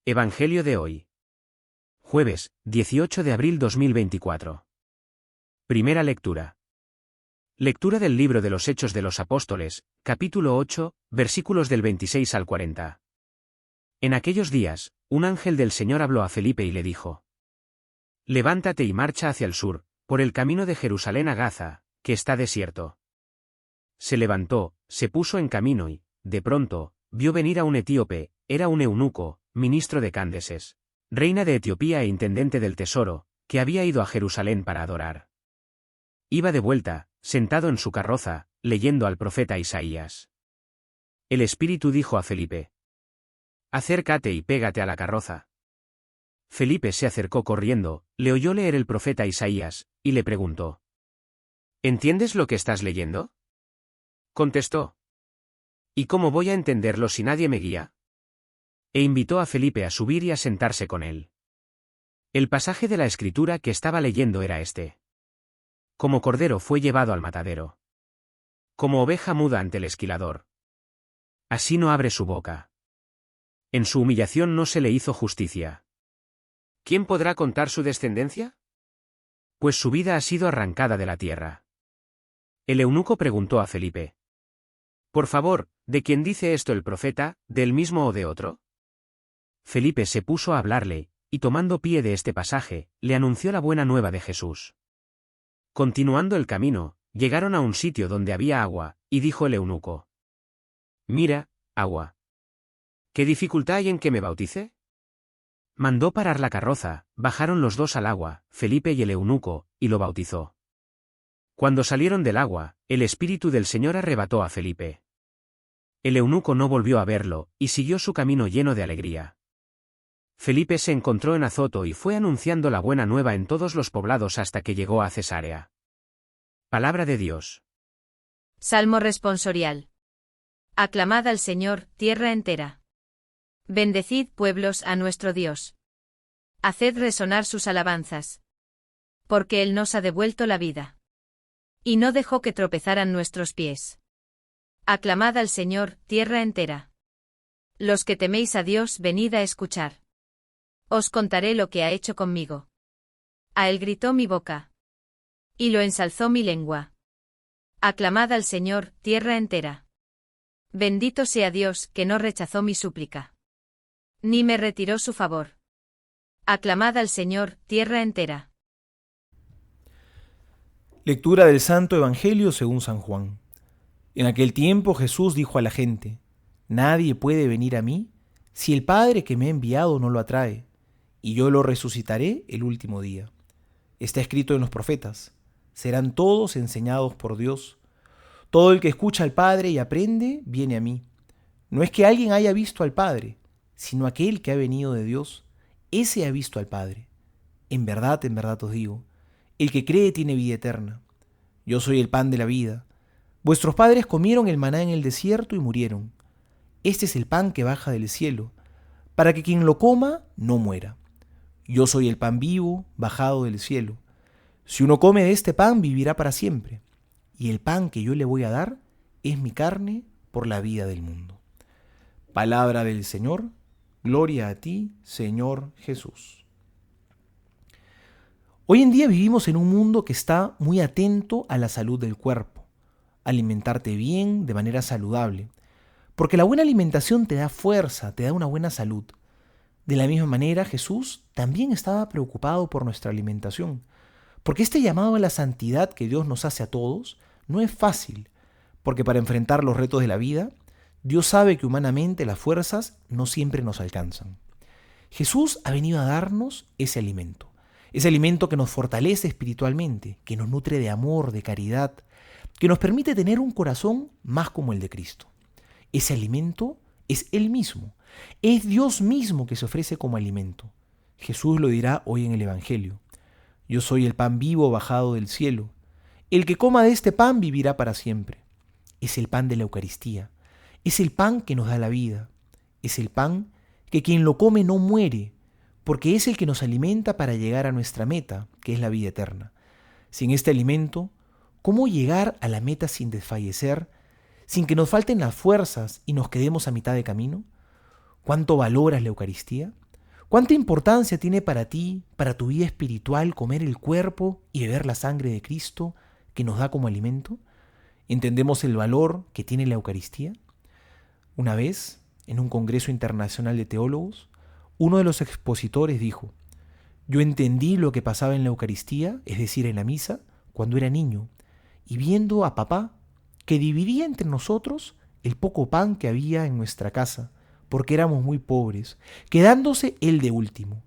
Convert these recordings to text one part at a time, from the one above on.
Evangelio de hoy. Jueves, 18 de abril 2024. Primera lectura. Lectura del libro de los Hechos de los Apóstoles, capítulo 8, versículos del 26 al 40. En aquellos días, un ángel del Señor habló a Felipe y le dijo: Levántate y marcha hacia el sur, por el camino de Jerusalén a Gaza, que está desierto. Se levantó, se puso en camino y, de pronto, vio venir a un etíope, era un eunuco, ministro de Cándaces, reina de Etiopía e intendente del tesoro, que había ido a Jerusalén para adorar. Iba de vuelta, sentado en su carroza, leyendo al profeta Isaías. El Espíritu dijo a Felipe: Acércate y pégate a la carroza. Felipe se acercó corriendo, le oyó leer el profeta Isaías, y le preguntó: ¿Entiendes lo que estás leyendo? Contestó: ¿Y cómo voy a entenderlo si nadie me guía? E invitó a Felipe a subir y a sentarse con él. El pasaje de la Escritura que estaba leyendo era este: Como cordero fue llevado al matadero. Como oveja muda ante el esquilador. Así no abre su boca. En su humillación no se le hizo justicia. ¿Quién podrá contar su descendencia? Pues su vida ha sido arrancada de la tierra. El eunuco preguntó a Felipe: Por favor, ¿de quién dice esto el profeta, del mismo o de otro? Felipe se puso a hablarle, y tomando pie de este pasaje, le anunció la buena nueva de Jesús. Continuando el camino, llegaron a un sitio donde había agua, y dijo el eunuco: Mira, agua. ¿Qué dificultad hay en que me bautice? Mandó parar la carroza, bajaron los dos al agua, Felipe y el eunuco, y lo bautizó. Cuando salieron del agua, el Espíritu del Señor arrebató a Felipe. El eunuco no volvió a verlo, y siguió su camino lleno de alegría. Felipe se encontró en Azoto y fue anunciando la buena nueva en todos los poblados hasta que llegó a Cesarea. Palabra de Dios. Salmo responsorial. Aclamad al Señor, tierra entera. Bendecid, pueblos, a nuestro Dios. Haced resonar sus alabanzas. Porque Él nos ha devuelto la vida. Y no dejó que tropezaran nuestros pies. Aclamad al Señor, tierra entera. Los que teméis a Dios, venid a escuchar. Os contaré lo que ha hecho conmigo. A Él gritó mi boca. Y lo ensalzó mi lengua. Aclamad al Señor, tierra entera. Bendito sea Dios, que no rechazó mi súplica. Ni me retiró su favor. Aclamad al Señor, tierra entera. Lectura del Santo Evangelio según San Juan. En aquel tiempo Jesús dijo a la gente: Nadie puede venir a mí si el Padre que me ha enviado no lo atrae, y yo lo resucitaré el último día. Está escrito en los profetas: serán todos enseñados por Dios. Todo el que escucha al Padre y aprende, viene a mí. No es que alguien haya visto al Padre, sino aquel que ha venido de Dios, ese ha visto al Padre. En verdad os digo, el que cree tiene vida eterna. Yo soy el pan de la vida. Vuestros padres comieron el maná en el desierto y murieron. Este es el pan que baja del cielo, para que quien lo coma no muera. Yo soy el pan vivo, bajado del cielo. Si uno come de este pan, vivirá para siempre. Y el pan que yo le voy a dar es mi carne por la vida del mundo. Palabra del Señor. Gloria a ti, Señor Jesús. Hoy en día vivimos en un mundo que está muy atento a la salud del cuerpo. Alimentarte bien, de manera saludable. Porque la buena alimentación te da fuerza, te da una buena salud. De la misma manera, Jesús también estaba preocupado por nuestra alimentación. Porque este llamado a la santidad que Dios nos hace a todos no es fácil. Porque para enfrentar los retos de la vida, Dios sabe que humanamente las fuerzas no siempre nos alcanzan. Jesús ha venido a darnos ese alimento que nos fortalece espiritualmente, que nos nutre de amor, de caridad, que nos permite tener un corazón más como el de Cristo. Ese alimento es Él mismo, es Dios mismo que se ofrece como alimento. Jesús lo dirá hoy en el Evangelio: Yo soy el pan vivo bajado del cielo. El que coma de este pan vivirá para siempre. Es el pan de la Eucaristía. Es el pan que nos da la vida. Es el pan que quien lo come no muere, porque es el que nos alimenta para llegar a nuestra meta, que es la vida eterna. Sin este alimento, ¿cómo llegar a la meta sin desfallecer, sin que nos falten las fuerzas y nos quedemos a mitad de camino? ¿Cuánto valoras la Eucaristía? ¿Cuánta importancia tiene para ti, para tu vida espiritual, comer el cuerpo y beber la sangre de Cristo que nos da como alimento? ¿Entendemos el valor que tiene la Eucaristía? Una vez, en un congreso internacional de teólogos, uno de los expositores dijo: yo entendí lo que pasaba en la Eucaristía, es decir, en la misa, cuando era niño, y viendo a papá que dividía entre nosotros el poco pan que había en nuestra casa, porque éramos muy pobres, quedándose él de último.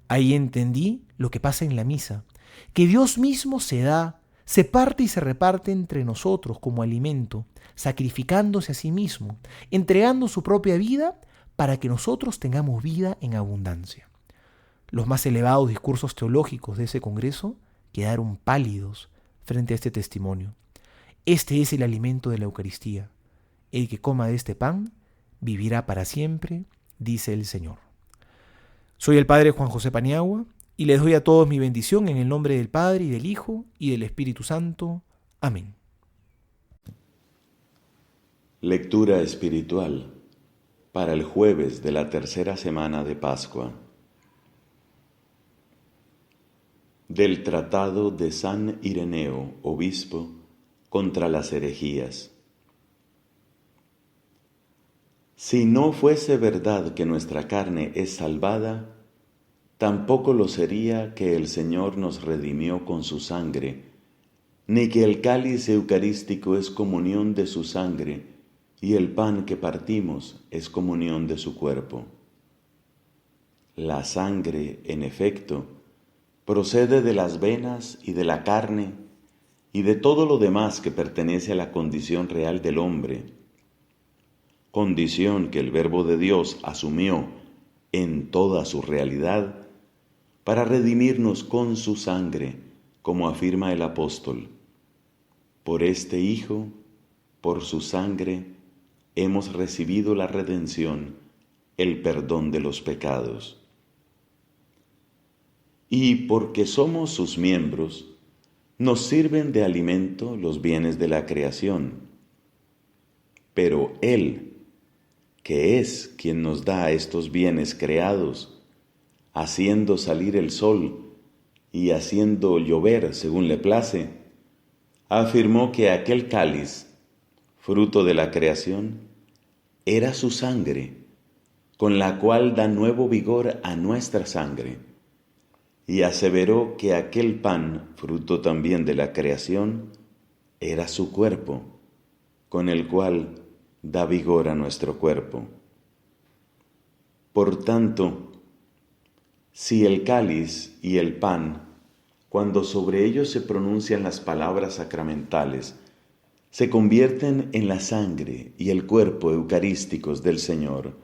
Ahí entendí lo que pasa en la misa, que Dios mismo se da, se parte y se reparte entre nosotros como alimento, sacrificándose a sí mismo, entregando su propia vida para que nosotros tengamos vida en abundancia. Los más elevados discursos teológicos de ese congreso quedaron pálidos frente a este testimonio. Este es el alimento de la Eucaristía. El que coma de este pan vivirá para siempre, dice el Señor. Soy el Padre Juan José Paniagua y les doy a todos mi bendición en el nombre del Padre y del Hijo y del Espíritu Santo. Amén. Lectura espiritual para el jueves de la tercera semana de Pascua. Del Tratado de San Ireneo, obispo, contra las herejías. Si no fuese verdad que nuestra carne es salvada, tampoco lo sería que el Señor nos redimió con su sangre, ni que el cáliz eucarístico es comunión de su sangre, y el pan que partimos es comunión de su cuerpo. La sangre, en efecto, procede de las venas y de la carne y de todo lo demás que pertenece a la condición real del hombre, condición que el Verbo de Dios asumió en toda su realidad para redimirnos con su sangre, como afirma el apóstol. Por este Hijo, por su sangre, hemos recibido la redención, el perdón de los pecados. Y porque somos sus miembros, nos sirven de alimento los bienes de la creación. Pero Él, que es quien nos da estos bienes creados, haciendo salir el sol y haciendo llover según le place, afirmó que aquel cáliz, fruto de la creación, era su sangre, con la cual da nuevo vigor a nuestra sangre, y aseveró que aquel pan, fruto también de la creación, era su cuerpo, con el cual da vigor a nuestro cuerpo. Por tanto, si el cáliz y el pan, cuando sobre ellos se pronuncian las palabras sacramentales, se convierten en la sangre y el cuerpo eucarísticos del Señor,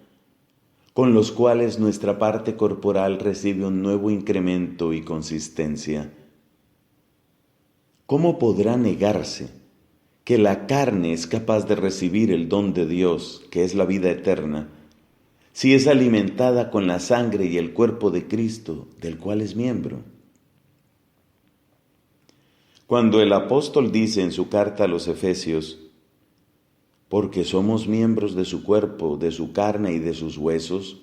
con los cuales nuestra parte corporal recibe un nuevo incremento y consistencia, ¿cómo podrá negarse que la carne es capaz de recibir el don de Dios, que es la vida eterna, si es alimentada con la sangre y el cuerpo de Cristo, del cual es miembro? Cuando el apóstol dice en su carta a los Efesios, porque somos miembros de su cuerpo, de su carne y de sus huesos,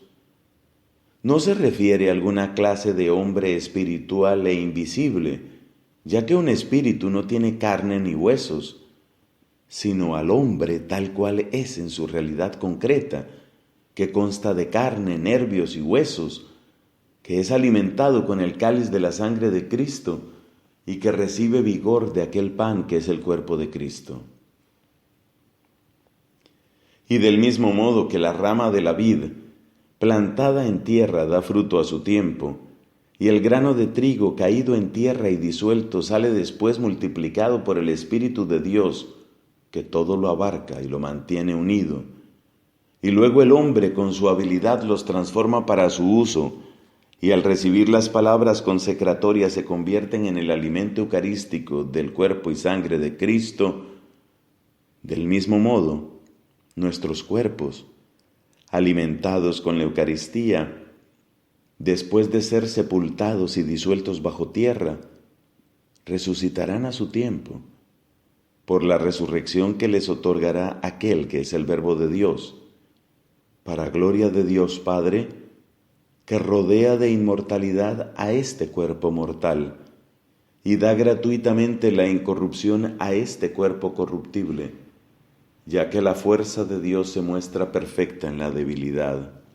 no se refiere a alguna clase de hombre espiritual e invisible, ya que un espíritu no tiene carne ni huesos, sino al hombre tal cual es en su realidad concreta, que consta de carne, nervios y huesos, que es alimentado con el cáliz de la sangre de Cristo y que recibe vigor de aquel pan que es el cuerpo de Cristo. Y del mismo modo que la rama de la vid, plantada en tierra, da fruto a su tiempo, y el grano de trigo caído en tierra y disuelto sale después multiplicado por el Espíritu de Dios, que todo lo abarca y lo mantiene unido, y luego el hombre con su habilidad los transforma para su uso, y al recibir las palabras consecratorias se convierten en el alimento eucarístico del cuerpo y sangre de Cristo. Del mismo modo, nuestros cuerpos, alimentados con la Eucaristía, después de ser sepultados y disueltos bajo tierra, resucitarán a su tiempo, por la resurrección que les otorgará aquel que es el Verbo de Dios, para gloria de Dios Padre, que rodea de inmortalidad a este cuerpo mortal y da gratuitamente la incorrupción a este cuerpo corruptible, ya que la fuerza de Dios se muestra perfecta en la debilidad.